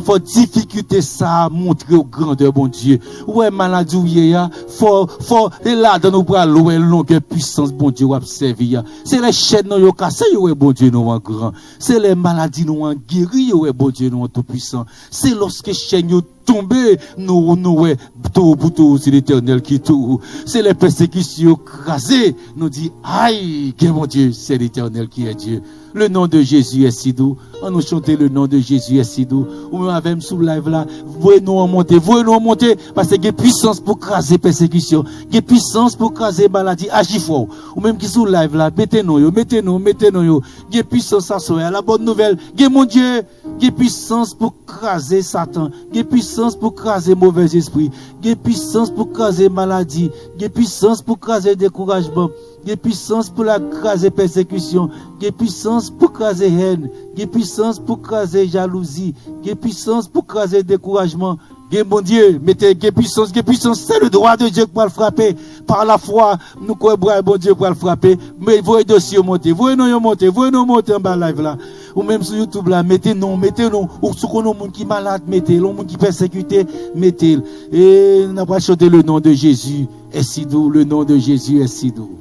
faut difficulté ça montrer au grandeur bon Dieu. Ouais maladie ou ya, faut et là dans nous bras louer longue puissance bon Dieu observer. C'est les chaînes nous yo cassé ouais bon Dieu nous en grand. C'est les maladies nous en guéri ouais bon Dieu nous en tout puissant. C'est lorsque chaîne yo tomber nous ouais tout pour tout c'est l'Éternel qui tout. C'est les persécutions crasées nous dit aïe que mon Dieu c'est l'Éternel qui est Dieu. Le nom de Jésus est si doux. On nous chanter le nom de Jésus est si doux. Ou même avec sous live là, voyez-nous en monter parce que il y a puissance pour craser persécution, il y a puissance pour craser maladie, agis fort. Ou même qui sous live là, mettez-nous yo. Il y a puissance à soi, la bonne nouvelle. Il y a mon Dieu, il y a puissance pour craser Satan, il y a puissance pour craser mauvais esprit, il y a puissance pour craser maladie, il y a puissance pour craser découragement. Il y a puissance pour la craser persécution, il y a puissance pour craser haine, il y a puissance pour craser jalousie, il y a puissance pour craser découragement. Mon Dieu, mettez puissance, c'est le droit de Dieu pour le frapper. Par la foi, nous croyons bon Dieu pour le frapper. Mais voyez dossier monter, voyez nous monter en bas live là. Ou même sur YouTube là, mettez-nous. Ou sur nos monde qui malade, mettez, le monde qui persécuté, mettez. Et nous avons chanté le nom de Jésus est si doux, le nom de Jésus est si doux.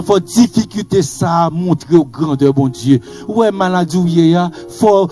faut difficulté ça montrer au grandeur bon Dieu. Ouais maladie ou ya, faut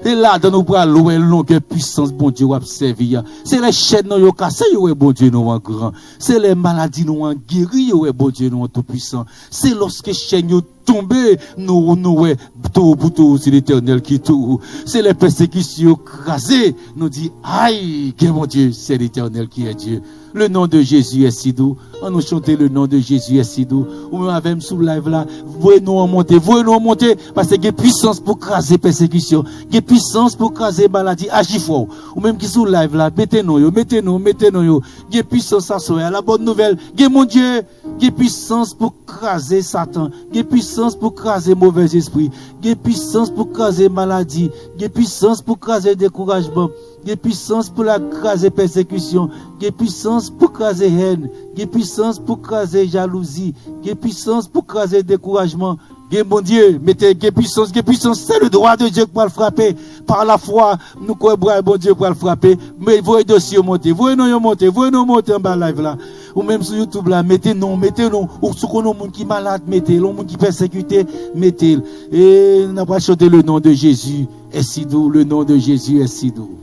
et là dans nous bras louer longueur puissance bon Dieu observer. C'est les chaînes nous yo cassé ouais bon Dieu nous en grand. C'est les maladies nous en guéri ouais bon Dieu nous en tout puissant. C'est lorsque chaînes yo tomber nous ouais tout pour tout c'est l'Éternel qui tout. C'est les persécutions crasées nous dit aïe que mon Dieu c'est l'Éternel qui est Dieu. Le nom de Jésus est si doux. On nous chanter le nom de Jésus est si doux. Ou même avec sous live là, voyez-nous en monter, parce qu'il y a puissance pour craser persécution, il y a puissance pour craser maladie, agis fort. Ou même qui sous live là, mettez-nous, il y a puissance à soi. La bonne nouvelle, il y a mon Dieu, il y a puissance pour craser Satan, il y a puissance pour craser mauvais esprit, il y a puissance pour craser maladie, il y a puissance pour craser découragement. Il y a puissance pour la craser persécution, il y a puissance pour craser haine, il y a puissance pour craser jalousie, il y a puissance pour craser découragement. Bon Dieu, mettez puissance, c'est le droit de Dieu pour le frapper. Par la foi, nous croyons bon Dieu pour le frapper. Mais voyez dossier monter, voyez-nous monter en bas live là. Ou même sur YouTube là, mettez-nous. Ou sur le monde qui est malade, mettez le monde qui est persécuté, mettez. Et nous avons chanté le nom de Jésus est si doux, le nom de Jésus est si doux.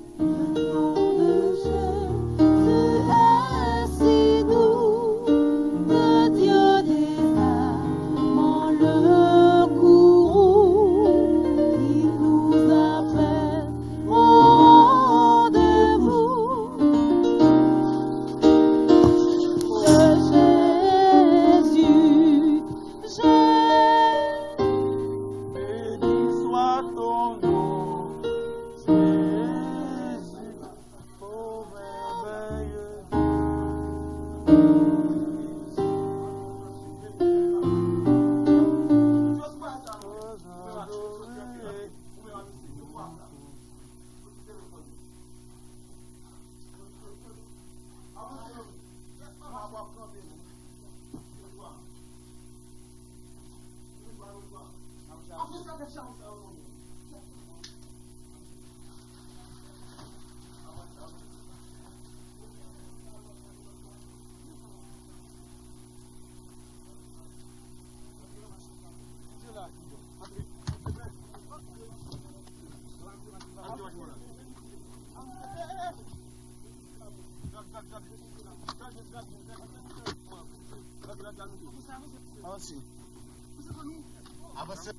Avancez,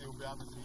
vous pouvez avancer.